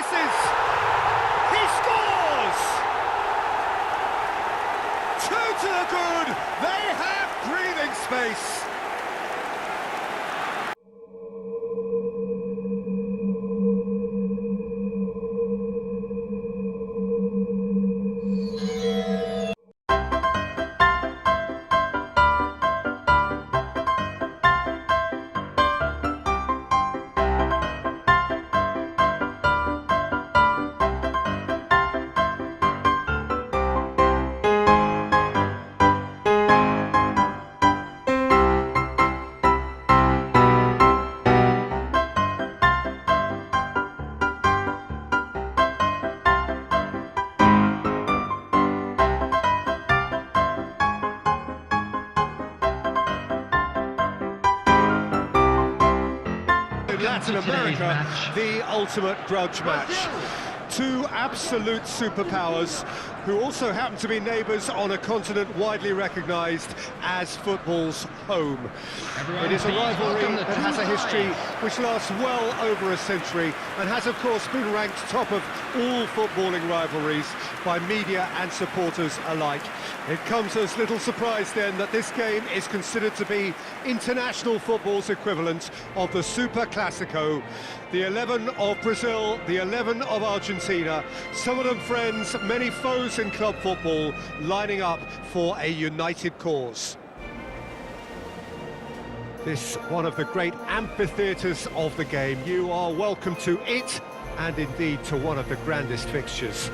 spaces! He scores! Two to the good! They have breathing space! Latin America, the ultimate grudge match. Two absolute superpowers who also happen to be neighbours on a continent widely recognised as football's home. It is a rivalry that has a history which lasts well over a century and has of course been ranked top of all footballing rivalries by media and supporters alike. It comes as little surprise then that this game is considered to be international football's equivalent of the Super Classico. The 11 of Brazil, the 11 of Argentina, some of them friends, many foes in club football, lining up for a united cause. This one of the great amphitheatres of the game. You are welcome to it, and indeed to one of the grandest fixtures.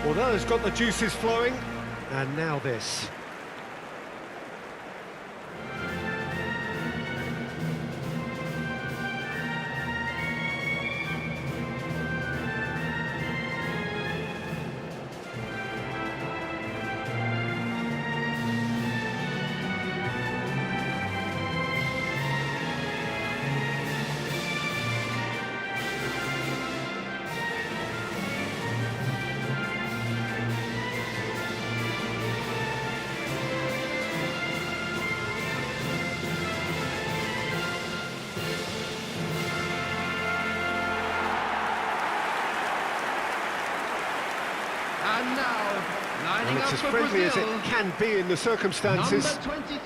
Well, that has got the juices flowing, and now this. And it's as friendly as it can be in the circumstances,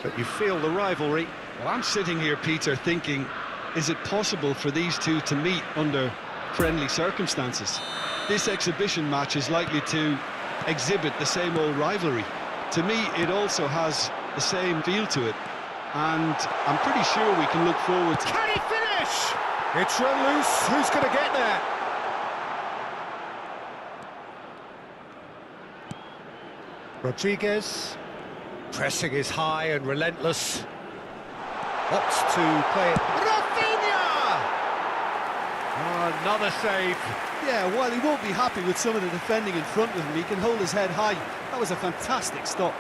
but you feel the rivalry. Well, I'm sitting here, Peter, thinking, is it possible for these two to meet under friendly circumstances? This exhibition match is likely to exhibit the same old rivalry. To me, it also has the same feel to it, and I'm pretty sure we can look forward to... Can he finish? It's run loose. Who's going to get there? Rodriguez, pressing is high and relentless, opts to play it. Rafinha! Oh, another save. Yeah, while he won't be happy with some of the defending in front of him, he can hold his head high. That was a fantastic stop.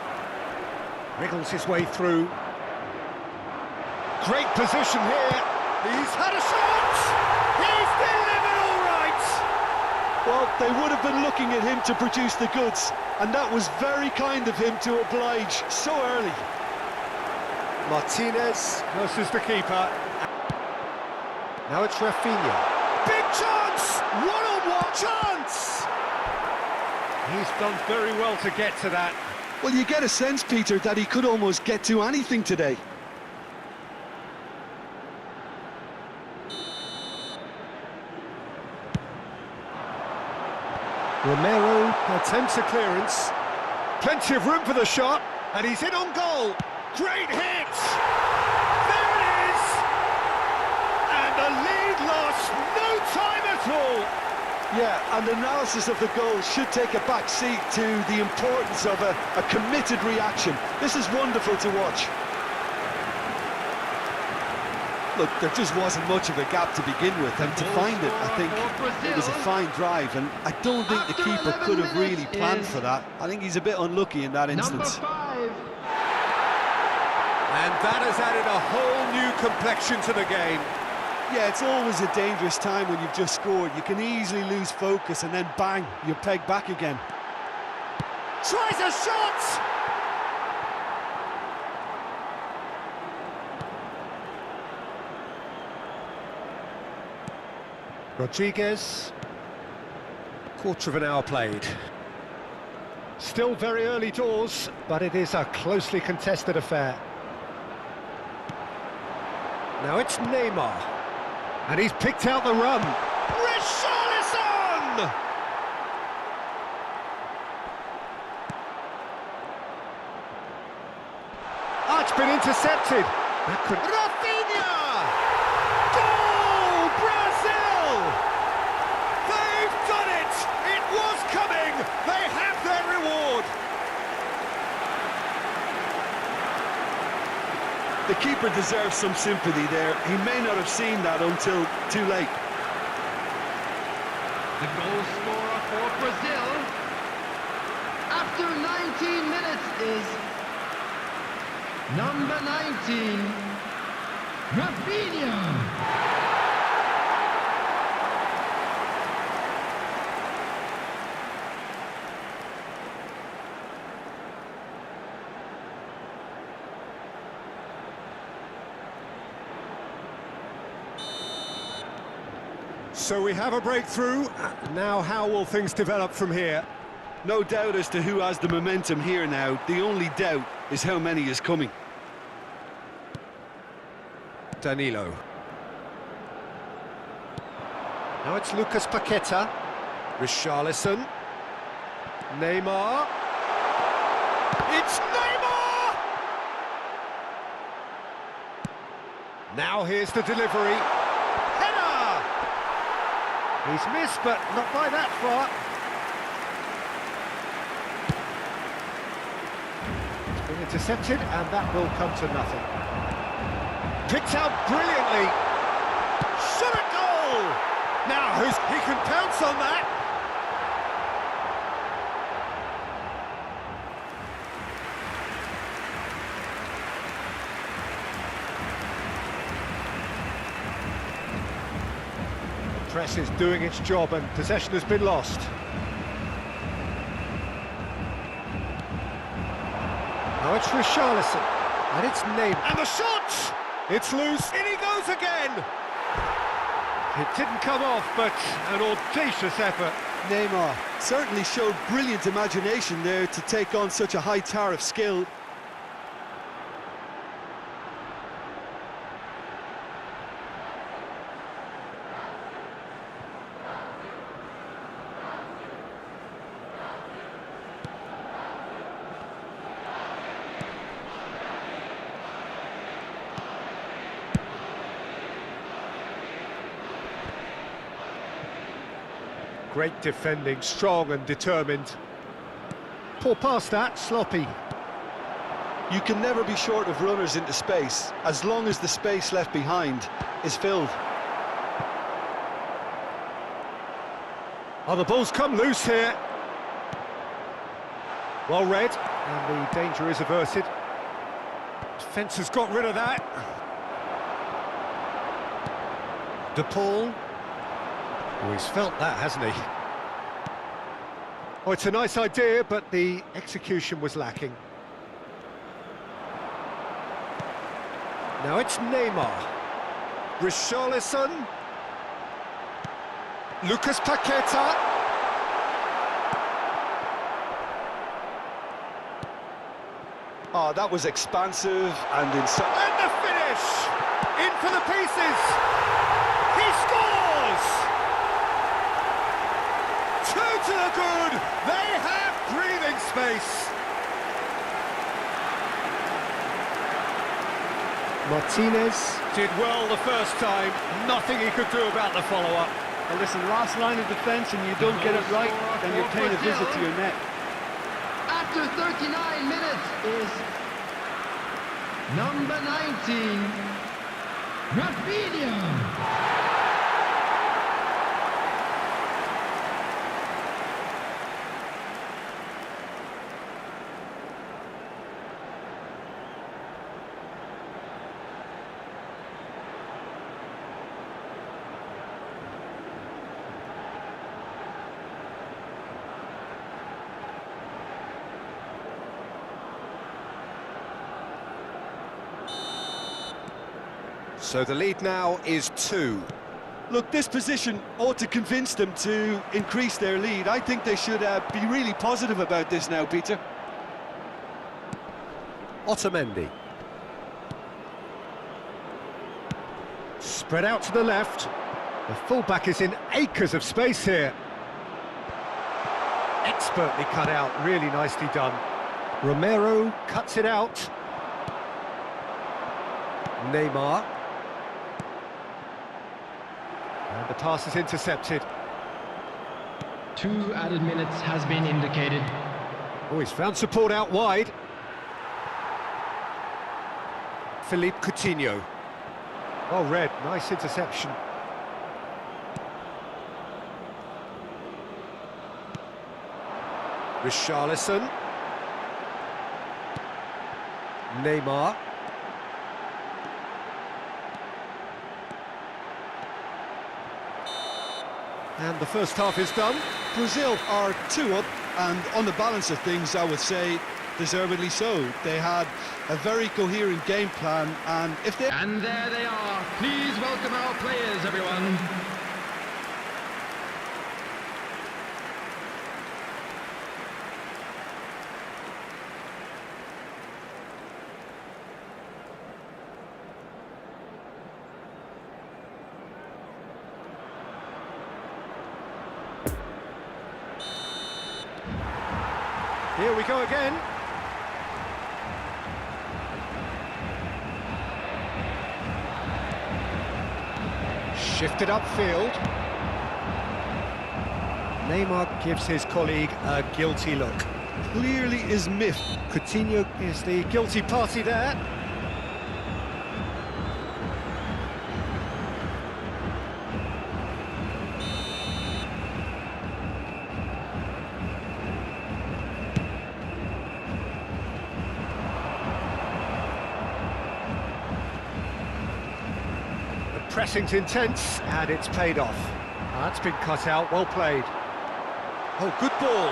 Wriggles his way through. Great position here. He's had a shot! He's delivered all right! Well, they would have been looking at him to produce the goods, and that was very kind of him to oblige so early. Martinez versus the keeper. Now it's Rafinha. Big chance! One-on-one chance! He's done very well to get to that. Well, you get a sense, Peter, that he could almost get to anything today. Romero attempts a clearance. Plenty of room for the shot, and he's in on goal. Great hit! There it is! And the lead lost no time at all. Yeah, and analysis of the goal should take a back seat to the importance of a committed reaction. This is wonderful to watch. Look, there just wasn't much of a gap to begin with, and to find it, I think it was a fine drive, and I don't think the keeper could have really planned for that. I think he's a bit unlucky in that instance. And that has added a whole new complexion to the game. Yeah, it's always a dangerous time when you've just scored. You can easily lose focus and then bang, you're pegged back again. Tries a shot! Rodriguez. Quarter of an hour played. Still very early doors, but it is a closely contested affair. Now it's Neymar. And he's picked out the run. Richarlison! Ah, it's been intercepted. That could... Rafinha! Goal! Brazil! They've done it! It was coming! They have their reward! The keeper deserves some sympathy there. He may not have seen that until too late. The goal scorer for Brazil after 19 minutes is number 19, Rafinha. So we have a breakthrough. Now how will things develop from here? No doubt as to who has the momentum here now. The only doubt is how many is coming. Danilo. Now it's Lucas Paqueta. Richarlison. Neymar. It's Neymar! Now here's the delivery. Header! He's missed, but not by that far. It's been intercepted, and that will come to nothing. Picked out brilliantly. Shot a goal! Now, he can pounce on that. The press is doing its job, and possession has been lost. Now it's Richarlison, and it's Neymar. And the shot! It's loose, in he goes again! It didn't come off, but an audacious effort. Neymar certainly showed brilliant imagination there to take on such a high tower of skill. Great defending, strong and determined. Poor pass that, sloppy. You can never be short of runners into space, as long as the space left behind is filled. Oh, the ball's come loose here. Well read, and the danger is averted. Defence has got rid of that. De Paul. Oh, he's felt that, hasn't he? Oh, it's a nice idea, but the execution was lacking. Now it's Neymar. Richarlison. Lucas Paqueta. Oh, that was expansive and inside. And the finish! In for the pieces! He scores! Two to the good! They have breathing space! Martinez did well the first time. Nothing he could do about the follow-up. Well, listen, last line of defence and you don't get it right, then you're paying a visit to your net. After 39 minutes is number 19, Rafinha. So the lead now is 2. Look, this position ought to convince them to increase their lead. I think they should be really positive about this now, Peter. Otamendi. Spread out to the left. The fullback is in acres of space here. Expertly cut out, really nicely done. Romero cuts it out. Neymar. And the pass is intercepted. 2 added minutes has been indicated. Oh, he's found support out wide. Philippe Coutinho. Well read, nice interception. Richarlison. Neymar. And the first half is done. Brazil are 2 up, and on the balance of things, I would say deservedly so. They had a very coherent game plan, and if they... And there they are. Please welcome our players, everyone. Here we go again. Shifted upfield. Neymar gives his colleague a guilty look. Clearly is miffed. Coutinho is the guilty party there. Pressing's intense, and it's paid off. That's been cut out, well played. Oh, good ball.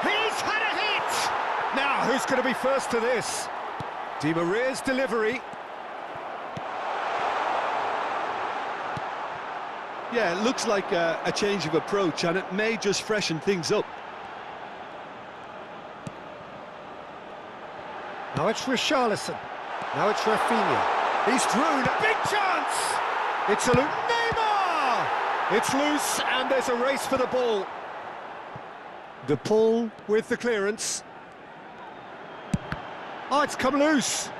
He's had a hit! Now, who's going to be first to this? Di Maria's delivery. Yeah, it looks like a change of approach, and it may just freshen things up. Now it's Richarlison. Now it's Rafinha. He's through, a big chance! It's a loop. Neymar! It's loose, and there's a race for the ball. De Paul with the clearance. Oh, it's come loose.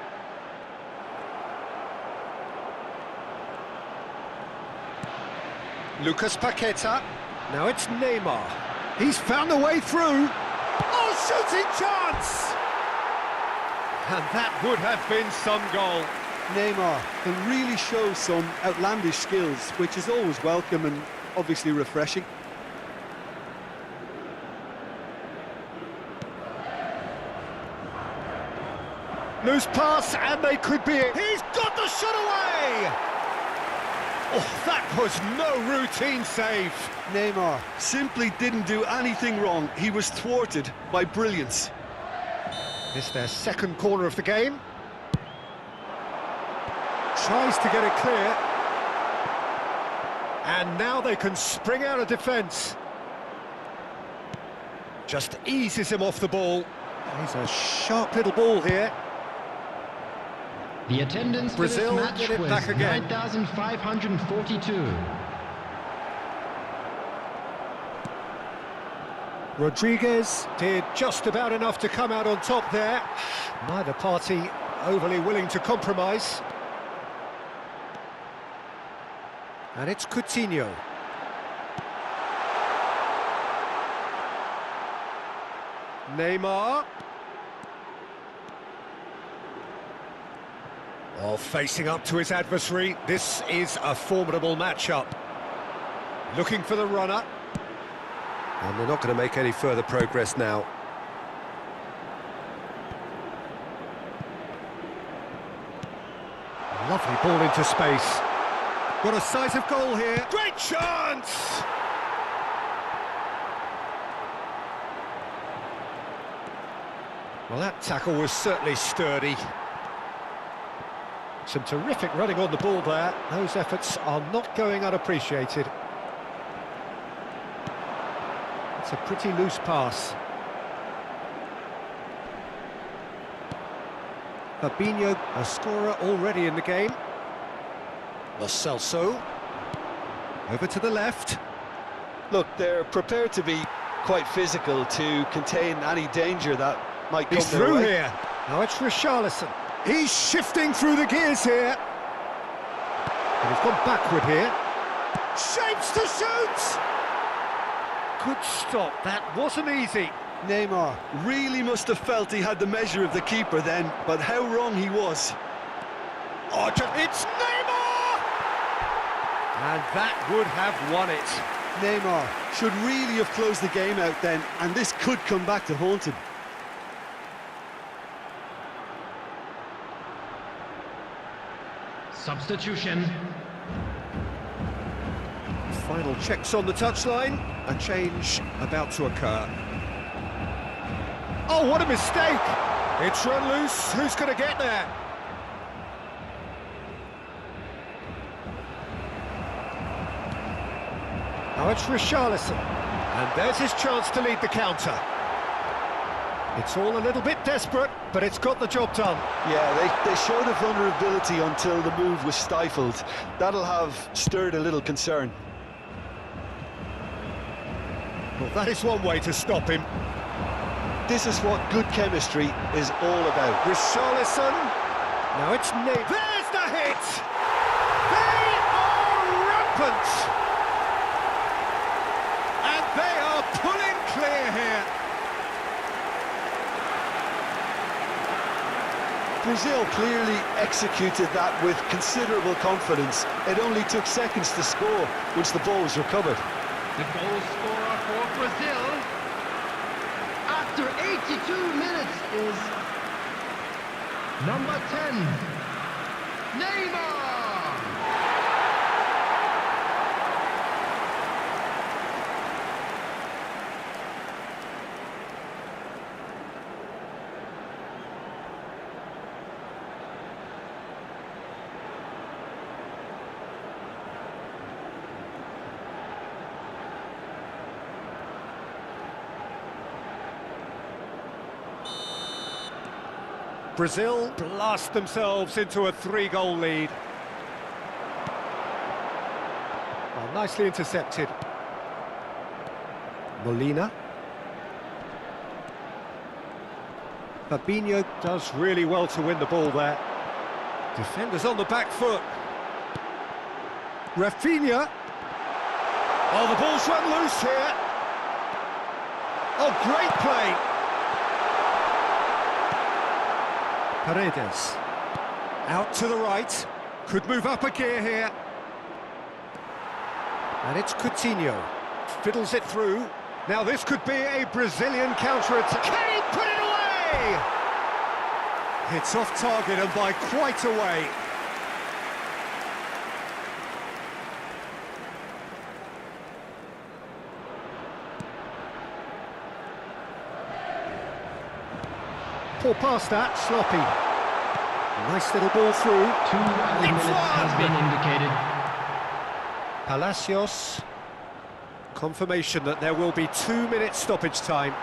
Lucas Paqueta. Now it's Neymar. He's found the way through. Oh, shooting chance! And that would have been some goal. Neymar can really show some outlandish skills, which is always welcome and obviously refreshing. Loose pass, and they could be it. He's got the shot away! Oh, that was no routine save. Neymar simply didn't do anything wrong. He was thwarted by brilliance. It's their second corner of the game. Tries to get it clear. And now they can spring out of defence. Just eases him off the ball. He's a sharp little ball here. The attendance Brazil for this match get it was back again. 9,542. Rodriguez did just about enough to come out on top there. Neither party overly willing to compromise. And it's Coutinho. Neymar. Well, facing up to his adversary, this is a formidable matchup. Looking for the runner. And they're not going to make any further progress now. Lovely ball into space. Got a sight of goal here. Great chance! Well, that tackle was certainly sturdy. Some terrific running on the ball there. Those efforts are not going unappreciated. It's a pretty loose pass. Fabinho, a scorer already in the game. Lo Celso. Over to the left. Look, they're prepared to be quite physical to contain any danger that might come He's their through way. here. Now it's Richarlison. He's shifting through the gears here. And he's gone backward here. Shapes to shoot! Good stop. That wasn't easy. Neymar really must have felt he had the measure of the keeper then, but how wrong he was. Oh, it's Neymar! And that would have won it. Neymar should really have closed the game out then, and this could come back to haunt him. Substitution. Final checks on the touchline. A change about to occur. Oh, what a mistake! It's run loose. Who's going to get there? Now it's Richarlison. And there's his chance to lead the counter. It's all a little bit desperate, but it's got the job done. Yeah, they showed a vulnerability until the move was stifled. That'll have stirred a little concern. Well, that is one way to stop him. This is what good chemistry is all about. Richarlison. Now it's Nate. There's the hit! They are rampant! And they are pulling clear here. Brazil clearly executed that with considerable confidence. It only took seconds to score once the ball was recovered. The goal scorer for Brazil After 82 minutes is number 10. Neymar! Brazil blast themselves into a 3-goal lead. Oh, nicely intercepted. Molina. Fabinho does really well to win the ball there. Defenders on the back foot. Rafinha. Oh, the ball's run loose here. Oh, great play. Paredes. Out to the right. Could move up a gear here. And it's Coutinho. Fiddles it through. Now this could be a Brazilian counter-attack. Can he put it away? It's off target and by quite a way. Poor pass that, sloppy. Nice little ball through. 2 minutes has been indicated. Palacios. Confirmation that there will be 2 minutes stoppage time.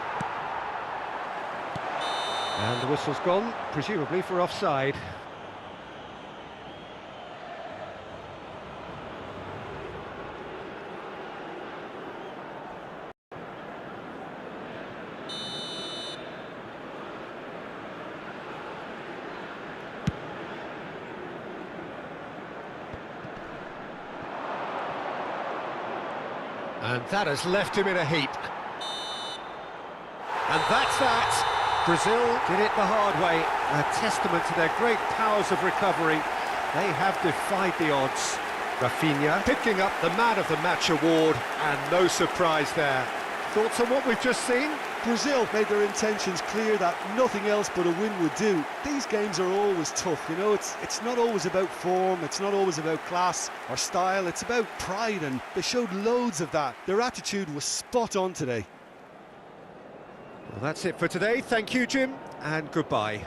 And the whistle's gone, presumably for offside. And that has left him in a heap. And that's that. Brazil did it the hard way. A testament to their great powers of recovery. They have defied the odds. Rafinha picking up the Man of the Match award, and no surprise there. Thoughts on what we've just seen? Brazil made their intentions clear that nothing else but a win would do. These games are always tough, you know, it's not always about form, it's not always about class or style, it's about pride, and they showed loads of that. Their attitude was spot on today. Well, that's it for today. Thank you, Jim, and goodbye.